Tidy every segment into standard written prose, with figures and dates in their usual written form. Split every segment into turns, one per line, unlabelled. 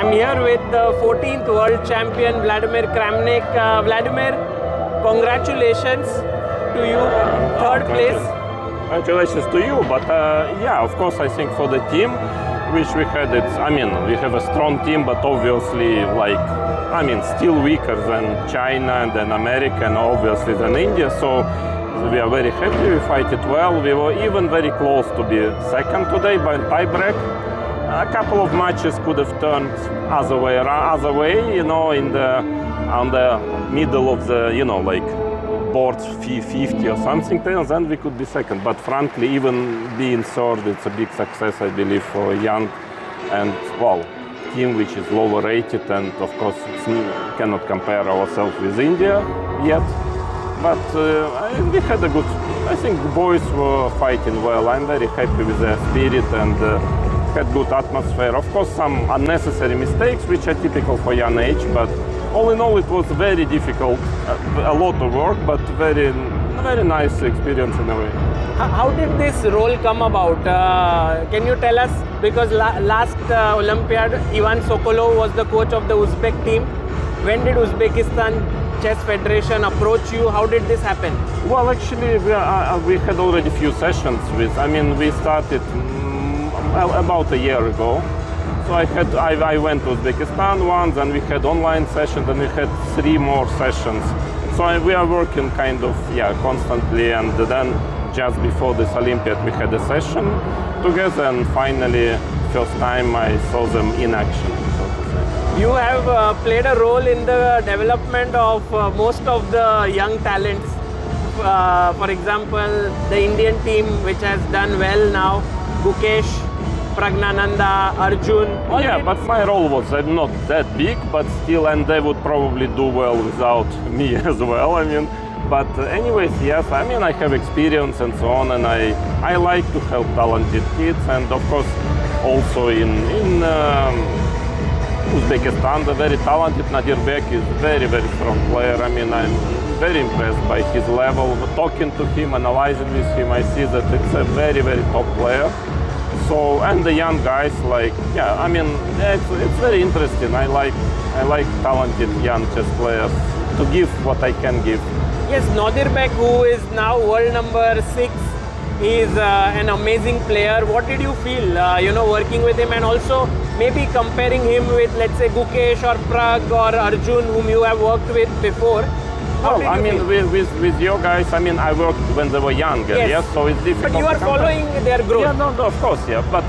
I'm here with the 14th world champion Vladimir Kramnik. Vladimir, congratulations to you, third place.
Congratulations to you, but yeah, of course, I think for the team, which we had, we have a strong team, but obviously, still weaker than China and then America and obviously than India, so we are very happy, we fight it well. We were even very close to be second today by tie break. A couple of matches could have turned other way, on the middle of the, board 50 or something, then we could be second. But frankly, even being third, it's a big success, I believe, for a young and, team which is lower rated, and of course, cannot compare ourselves with India yet. But we had a good, I think the boys were fighting well. I'm very happy with their spirit and had good atmosphere. Of course, some unnecessary mistakes, which are typical for young age, but all in all, it was very difficult, a lot of work, but very nice experience in a way.
How did this role come about? Can you tell us, because last Olympiad, Ivan Sokolov was the coach of the Uzbek team. When did Uzbekistan Chess Federation approach you? How did this happen?
Well, actually, we had already few sessions with, we started about a year ago. So I went to Uzbekistan once, and we had online sessions, and we had 3 more sessions. So we are working constantly, and then just before this Olympiad we had a session together, and finally, first time I saw them in action, so to say.
You have played a role in the development of most of the young talents. For example, the Indian team, which has done well now, Gukesh, Pragg, Arjun.
Yeah, but my role was not that big, but still, and they would probably do well without me as well. But anyways, yes, I have experience and so on, and I like to help talented kids, and of course, also in Uzbekistan, the very talented Nadirbek is very, very strong player. I'm very impressed by his level. Talking to him, analyzing with him, I see that it's a very, very top player. So, and the young guys, it's very interesting. I like talented young chess players to give what I can give.
Yes, Nadirbek, who is now world number 6, is an amazing player. What did you feel, working with him, and also maybe comparing him with, let's say, Gukesh or Pragg or Arjun, whom you have worked with before?
Well, with your guys, I worked when they were younger, yes, so it's difficult.
But you are following their growth.
Yeah, no, of course, yeah. But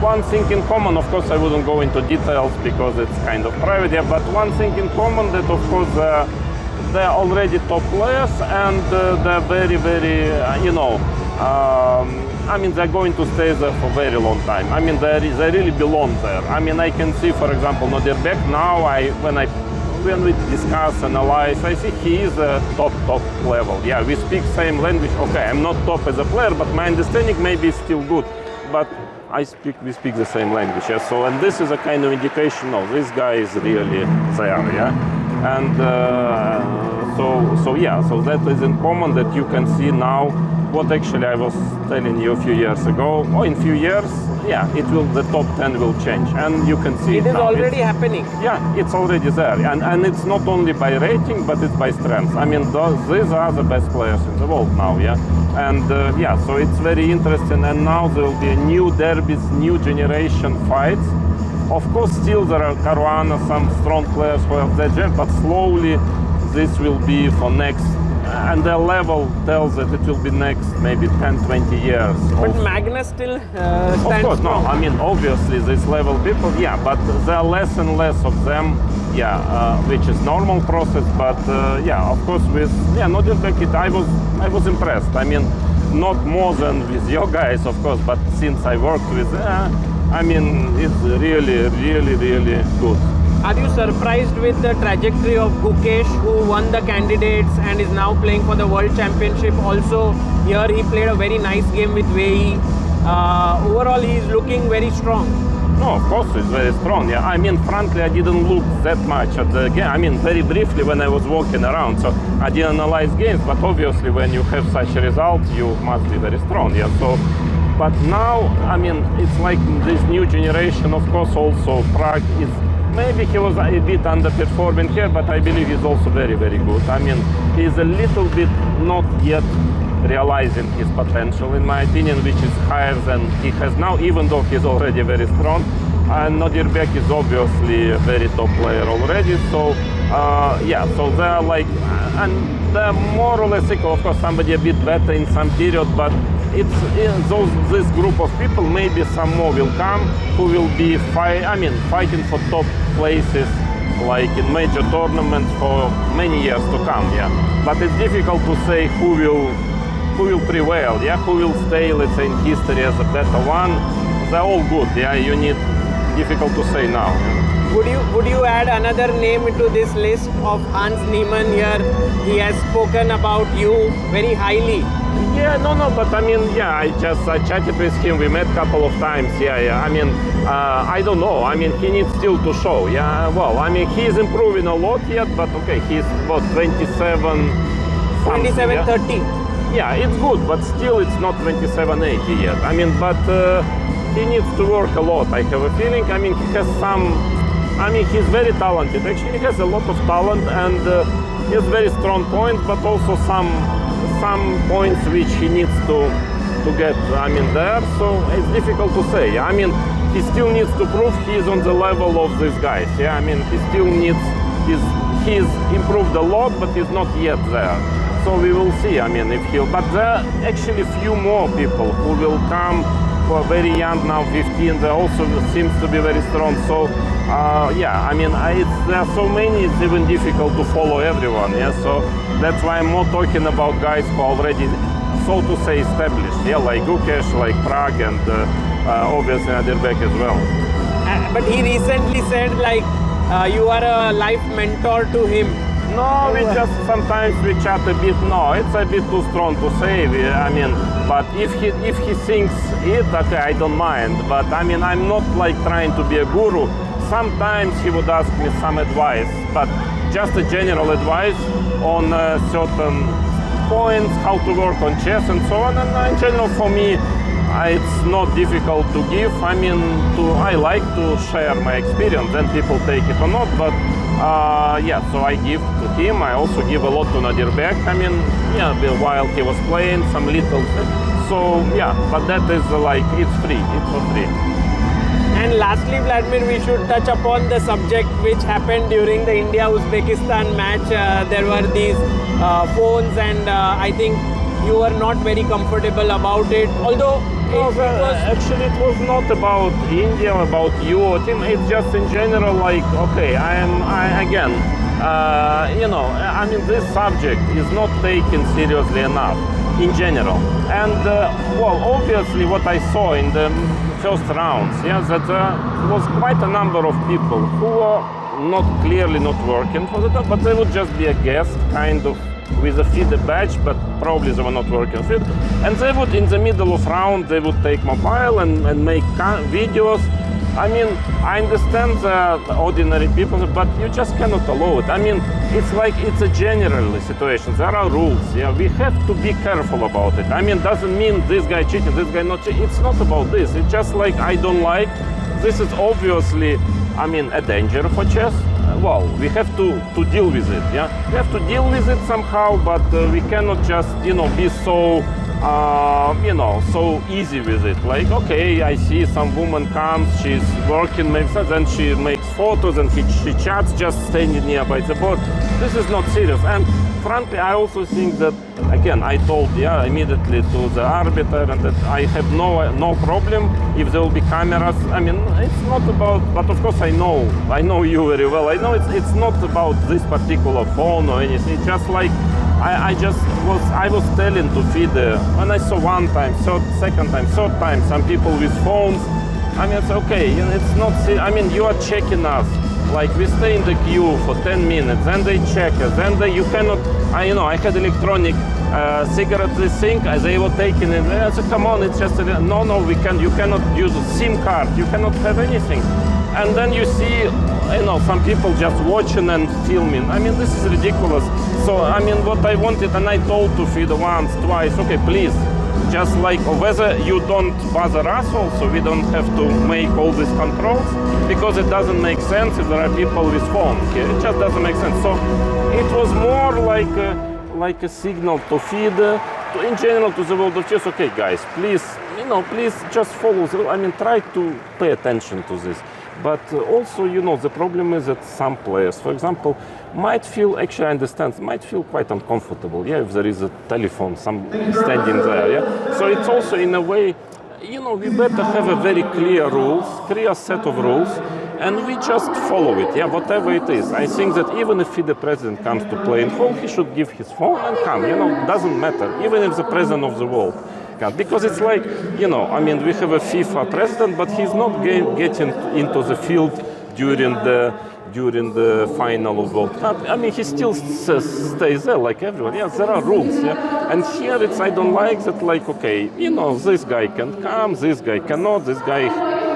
one thing in common, of course, I wouldn't go into details because it's kind of private, yeah, but one thing in common that, of course, they're already top players, and they're very, very, they're going to stay there for a very long time. They really belong there. I can see, for example, Nadirbek now, when we discuss, analyze, I see he is a top level. Yeah, we speak same language. Okay, I'm not top as a player, but my understanding maybe is still good. But we speak the same language. Yeah. So, and this is a kind of indication of this guy is really there. Yeah, and so that is in common that you can see now. What actually I was telling you a few years ago. In a few years, yeah, the top 10 will change, and you can see
it is now. Already happening.
Yeah, it's already there, and it's not only by rating, but it's by strength. These are the best players in the world now, yeah, and so it's very interesting. And now there will be new derbies, new generation fights. Of course, still there are Caruana, some strong players who have that gem, but slowly this will be for next. And the level tells that it will be next maybe 10-20 years.
But Magnus still stands
Of course,
strong.
no. Obviously, this level people, yeah, but there are less and less of them, which is normal process. But of course, with Nadirbek, I was impressed. Not more than with your guys, of course, but since I worked with, it's really, really, really good.
Are you surprised with the trajectory of Gukesh, who won the candidates and is now playing for the World Championship? Also, here he played a very nice game with Wei. Overall, he is looking very strong.
No, of course, he's very strong. Yeah, frankly, I didn't look that much at the game. Very briefly when I was walking around, so I didn't analyze games. But obviously, when you have such a result, you must be very strong. Yeah, so. But now, it's like this new generation, of course, also Pragg is maybe he was a bit underperforming here, but I believe he's also very, very good. I mean, he's a little bit not yet realizing his potential, in my opinion, which is higher than he has now, even though he's already very strong. And Nodirbek is obviously a very top player already, so yeah, so they're like, and they're more or less equal. Of course, somebody a bit better in some period, but it's this group of people, maybe some more will come who will be fighting for top places, like in major tournaments for many years to come. Yeah, but it's difficult to say who will prevail. Yeah, who will stay, let's say, in history as a better one. They're all good. Yeah, you need. Difficult to say now.
Would you add another name into this list of Hans Niemann here? He has spoken about you very highly.
Yeah, no, but I mean, yeah, I chatted with him. We met a couple of times. Yeah. I mean, I don't know. I mean, he needs still to show. Yeah, well, I mean, he's improving a lot yet, but okay, he's what 27.
27-30.
Yeah, it's good, but still, it's not 27-80 yet. I mean, but. He needs to work a lot, I have a feeling. I mean, he has he's very talented. Actually, he has a lot of talent, and he has very strong points, but also some points which he needs to get, there. So it's difficult to say. I mean, he still needs to prove he's on the level of these guys. Yeah, I mean, he still needs, he's improved a lot, but he's not yet there. So we will see, I mean, if he'll, but there are actually few more people who will come who are very young now, 15, they also seems to be very strong. So yeah, I mean, there are so many, it's even difficult to follow everyone. Yeah, so that's why I'm more talking about guys who are already, so to say, established. Yeah, like Gukesh, like Pragg, and obviously Nodirbek as well.
But he recently said like you are a life mentor to him.
No, we just sometimes we chat a bit. No, it's a bit too strong to say. I mean, but if he thinks it, okay, I don't mind. But I mean, I'm not like trying to be a guru. Sometimes he would ask me some advice, but just a general advice on certain points, how to work on chess and so on. And in general, for me, it's not difficult to give. I mean, I like to share my experience, then people take it or not. But yeah, so I give to him. I also give a lot to Nodirbek. I mean, yeah, while he was playing, some little. So yeah, but that is like, it's free. It's for free.
And lastly, Vladimir, we should touch upon the subject which happened during the India-Uzbekistan match. There were these phones, and I think you were not very comfortable about it. Although
actually it was not about India, about you or team. It's just in general, like, okay, you know, I mean, this subject is not taken seriously enough in general. And well, obviously what I saw in the first rounds, yeah, that was quite a number of people who are not clearly not working for the top, but they would just be a guest, kind of, with a FIDE badge, but probably they were not working FIDE. And they would, in the middle of round, they would take mobile and make videos. I mean, I understand the ordinary people, but you just cannot allow it. I mean, it's like, it's a general situation. There are rules. Yeah, we have to be careful about it. I mean, doesn't mean this guy cheating, this guy not cheating. It's not about this. It's just like, I don't like. This is obviously, I mean, a danger for chess. Well, we have to deal with it. Yeah, we have to deal with it somehow, but we cannot just, you know, be so. You know, so easy with it. Like, okay, I see some woman comes, she's working, maybe, then she makes photos and she chats just standing nearby the board. This is not serious. And frankly, I also think that, again, I told, yeah, immediately to the arbiter, and that I have no problem if there will be cameras. I mean, it's not about, but of course I know you very well. I know it's not about this particular phone or anything. It's just like, I was telling to FIDE, when I saw one time, second time, third time, some people with phones. I mean, it's okay, it's not, I mean, you are checking us. Like, we stay in the queue for 10 minutes, then they check us, then you cannot, you know, I had electronic cigarette thing, they were taking it. I said, come on, it's just, no, you cannot use a SIM card, you cannot have anything. And then you see, you know, some people just watching and filming. I mean, this is ridiculous. So, I mean, what I wanted, and I told to FIDE once, twice, okay, please, just like whether you don't bother us also, we don't have to make all these controls, because it doesn't make sense if there are people with phones here. It just doesn't make sense. So it was more like a signal to FIDE, in general, to the world of chess. Okay, guys, please, please just follow the rule. I mean, try to pay attention to this. But also, the problem is that some players, for example, might feel, actually I understand, might feel quite uncomfortable, if there is a telephone standing there, So it's also, in a way, we better have a very clear set of rules, and we just follow it, whatever it is. I think that even if the president comes to play in hall, he should give his phone and come, doesn't matter, even if the president of the world. Because it's like, we have a FIFA president, but he's not getting into the field during the final of World Cup. I mean, he still stays there like everyone. There are rules, And here I don't like that, okay, this guy can come, this guy cannot, this guy,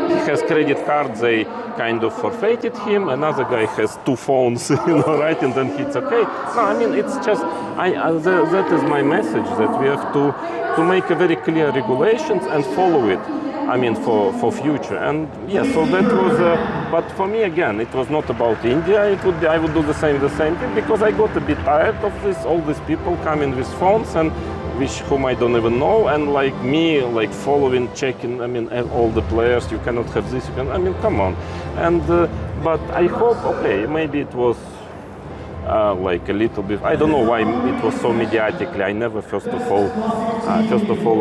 he has credit card, they kind of forfeited him, another guy has 2 phones, right, and then it's okay. No, it's just, that is my message, that we have to make a very clear regulations and follow it, for future. And so that was, but for me again, it was not about India. I would do the same thing, because I got a bit tired of all these people coming with phones and whom I don't even know, and like me, following, checking, all the players, you cannot have this, come on. And, but I hope, okay, maybe it was a little bit, I don't know why it was so mediatically. I never, first of all,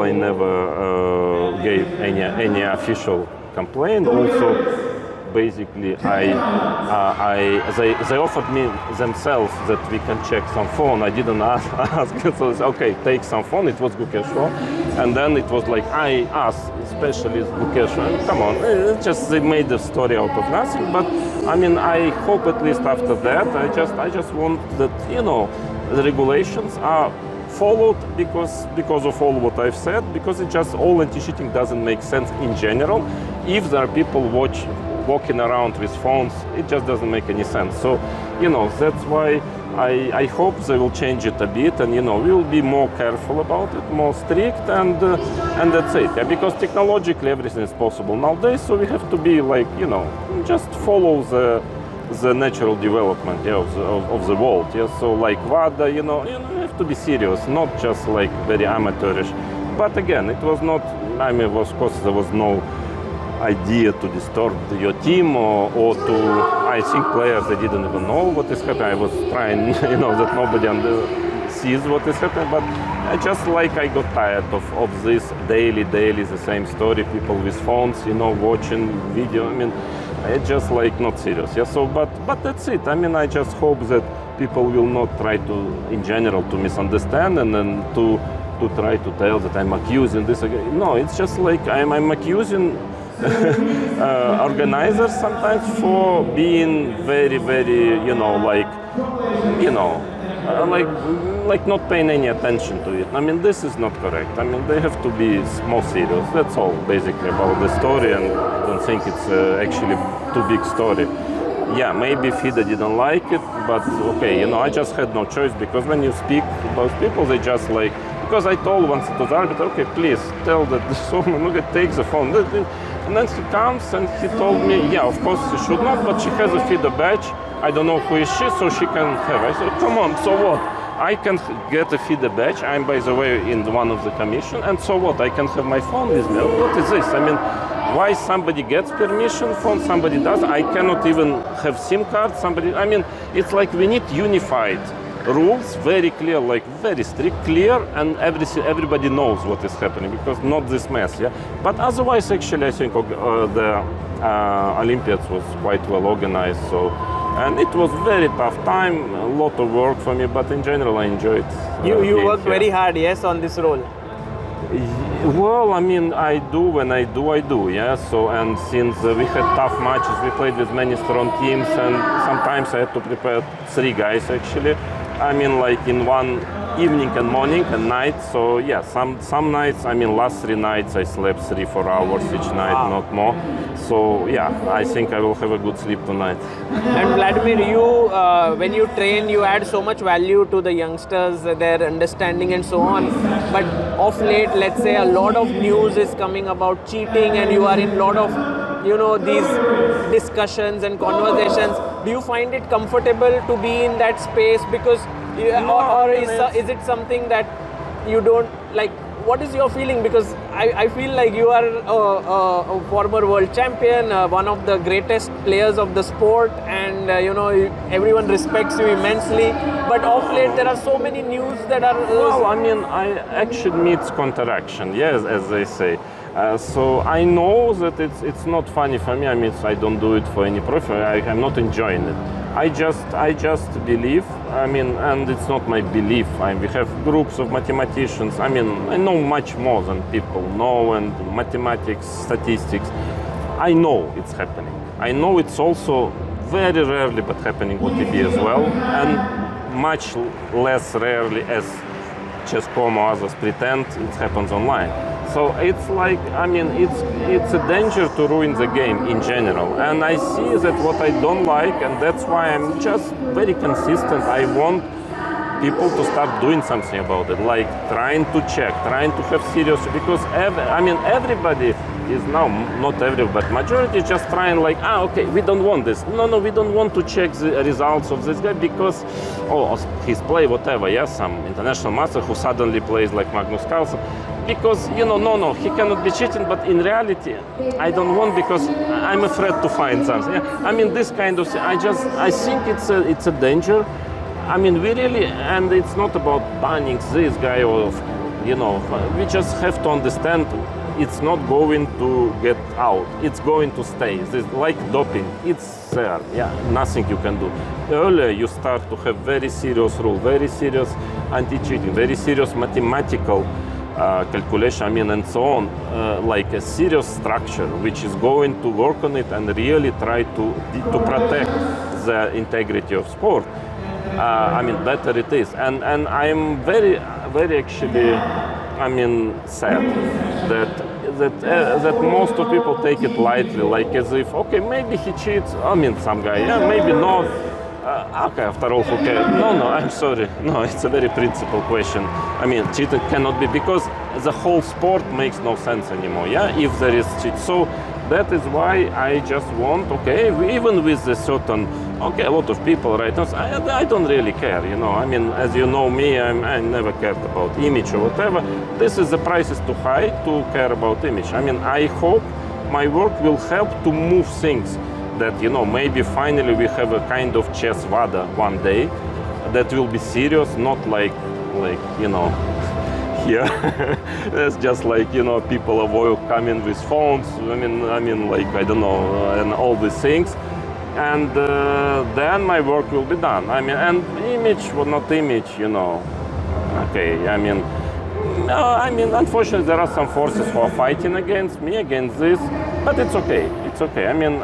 I never gave any official complaint. Also, basically, they offered me themselves that we can check some phone. I didn't ask. So it's okay, take some phone. It was Gukesh, and then it was like I asked specialist Gukesh. Come on, just they made the story out of nothing. But I hope at least after that, I just want that the regulations are followed because of all what I've said. Because it just all anti-cheating doesn't make sense in general. If there are people walking around with phones, it just doesn't make any sense. So, that's why I hope they will change it a bit, and we'll be more careful about it, more strict, and that's it. Because technologically everything is possible nowadays, so we have to be just follow the natural development of the world. So like WADA, you have to be serious, not just very amateurish. But again, it was not. Of course, there was no idea to disturb your team or to, I think players, they didn't even know what is happening. I was trying, that nobody sees what is happening, but I got tired of this daily, the same story, people with phones, watching video. It's just not serious. So, but that's it. I just hope that people will not try to, in general, to misunderstand and then to try to tell that I'm accusing this again. No, it's just I'm accusing organizers sometimes for being very, very, not paying any attention to it. This is not correct. They have to be more serious. That's all basically about the story, and I don't think it's actually too big story. Maybe FIDE didn't like it, but okay, I just had no choice, because when you speak about people, they just because I told once to the arbiter, okay, please tell that this woman takes the phone. And then he comes and he told me, of course she should not, but she has a FIDE badge. I don't know who is she, so she can have. I said, come on, so what? I can get a FIDE badge. I'm, by the way, in one of the commission, and so what? I can have my phone with me. What is this? Why somebody gets permission phone, somebody does? I cannot even have SIM card. It's we need unified rules, very clear, very strict, clear, and everybody knows what is happening, because not this mess, But otherwise, actually, I think the Olympiads was quite well organized, so, and it was very tough time, a lot of work for me, but in general, I enjoyed.
You worked very hard, yes, on this role.
Well, I do when I do, So, and since we had tough matches, we played with many strong teams, and sometimes I had to prepare 3 guys actually. I mean, like in one evening and morning and night. So yeah, some nights, I mean, last 3 nights I slept 3-4 hours each night, not more. So yeah, I think I will have a good sleep tonight.
And Vladimir, you when you train, you add so much value to the youngsters, their understanding and so on. But of late, let's say a lot of news is coming about cheating, and you are in a lot of these discussions and conversations. Do you find it comfortable to be in that space? Because or is it something that you don't like? What is your feeling? Because I feel like you are a former world champion, one of the greatest players of the sport, and everyone respects you immensely. But of late, there are so many news that are.
Well, I mean, I action meets counteraction, yes, as they say. So I know that it's not funny for me. I mean, I don't do it for any profit. I'm not enjoying it. I just believe. I mean, and it's not my belief. We have groups of mathematicians. I mean, I know much more than people know, and mathematics, statistics. I know it's happening. I know it's also very rarely, but happening OTB as well, and much less rarely as chess.com or others pretend it happens online. So it's like, I mean, it's a danger to ruin the game in general. And I see that what I don't like, and that's why I'm just very consistent. I want people to start doing something about it, like trying to check, trying to have serious, because everybody is now, not everybody, but majority is just trying like, okay, we don't want this. No, we don't want to check the results of this guy because, he's play whatever, yes, some international master who suddenly plays like Magnus Carlsen. Because, no, he cannot be cheating, but in reality, I don't want, because I'm afraid to find something. Yeah? I mean, this kind of thing, I think it's a danger. I mean, we really, and it's not about banning this guy or, we just have to understand it's not going to get out. It's going to stay. It's like doping. It's there. Yeah, nothing you can do. Earlier, you start to have very serious rule, very serious anti-cheating, very serious mathematical calculation, I mean, and so on, like a serious structure which is going to work on it and really try to protect the integrity of sport. I mean, better it is. And I'm very, very actually, I mean, sad that most of people take it lightly, like as if, okay, maybe he cheats. I mean, some guy, yeah, maybe not. Okay, after all, okay. No, I'm sorry. No, it's a very principal question. I mean, cheating cannot be, because the whole sport makes no sense anymore, yeah, if there is cheat. So that is why I just want, okay, even with a certain, okay, a lot of people right now, I don't really care, I mean, as you know me, I never cared about image or whatever. This is the price is too high to care about image. I mean, I hope my work will help to move things, that, maybe finally we have a kind of chess VADA one day that will be serious, not like here. It's just like, people avoid coming with phones. I mean, like, I don't know, and all these things. And then my work will be done. I mean, and image or not image, okay, I mean, unfortunately, there are some forces who are fighting against me, against this, but it's okay. It's okay. I mean,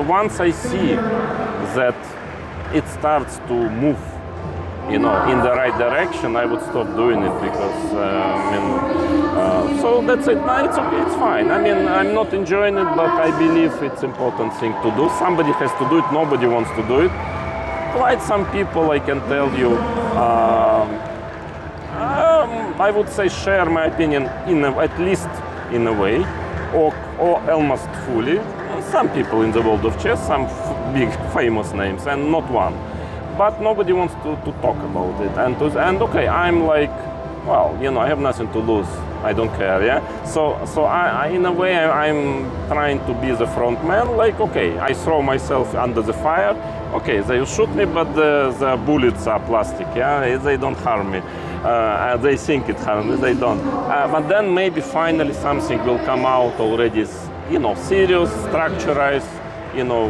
once I see that it starts to move, in the right direction, I would stop doing it, because, so that's it. No, it's okay. It's fine. I mean, I'm not enjoying it, but I believe it's an important thing to do. Somebody has to do it. Nobody wants to do it. Quite some people, I can tell you, I would say share my opinion at least in a way, or almost fully. Some people in the world of chess, some big famous names, and not one. But nobody wants to talk about it. And okay, I'm like, well, I have nothing to lose. I don't care, yeah? So I in a way, I'm trying to be the front man. Like, okay, I throw myself under the fire. Okay, they shoot me, but the bullets are plastic, yeah? They don't harm me. They think it harms me, they don't. But then maybe finally something will come out already, serious, structurized,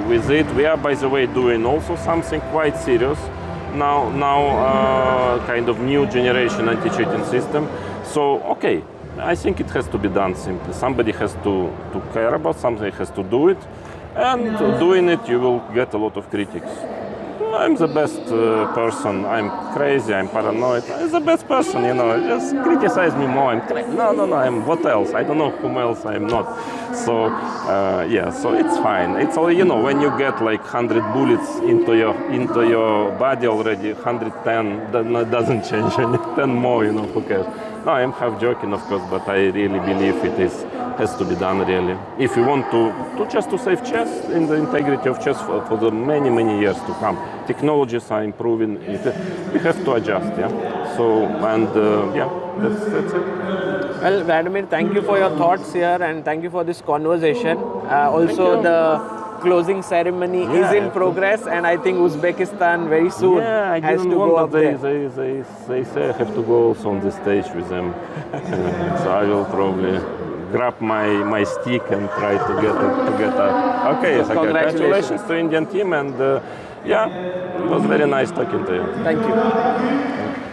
with it. We are, by the way, doing also something quite serious now, kind of new generation anti-cheating system. So, okay, I think it has to be done simply. Somebody has to care about something, has to do it, and doing it, you will get a lot of critics. I'm the best person. I'm crazy. I'm paranoid. I'm the best person, you know. Just criticize me more. No. I'm what else? I don't know whom else I'm not. So yeah. So it's fine. It's all, you know. When you get like 100 bullets into your body already, 110 doesn't change any. 10 more, you know. Who cares? No, I'm half joking, of course, but I really believe has to be done really. If you want to just to save chess in the integrity of chess for the many years to come. Technologies are improving. We have to adjust, yeah. So and yeah, that's it.
Well, Vladimir, thank you for your thoughts here and thank you for this conversation. Also, the closing ceremony is in progress, and I think Uzbekistan very soon has to go up there.
They say I have to go also on the stage with them, so I will probably grab my stick and try to get up. Okay, so congratulations to Indian team, and yeah, it was very nice talking to you.
Thank you.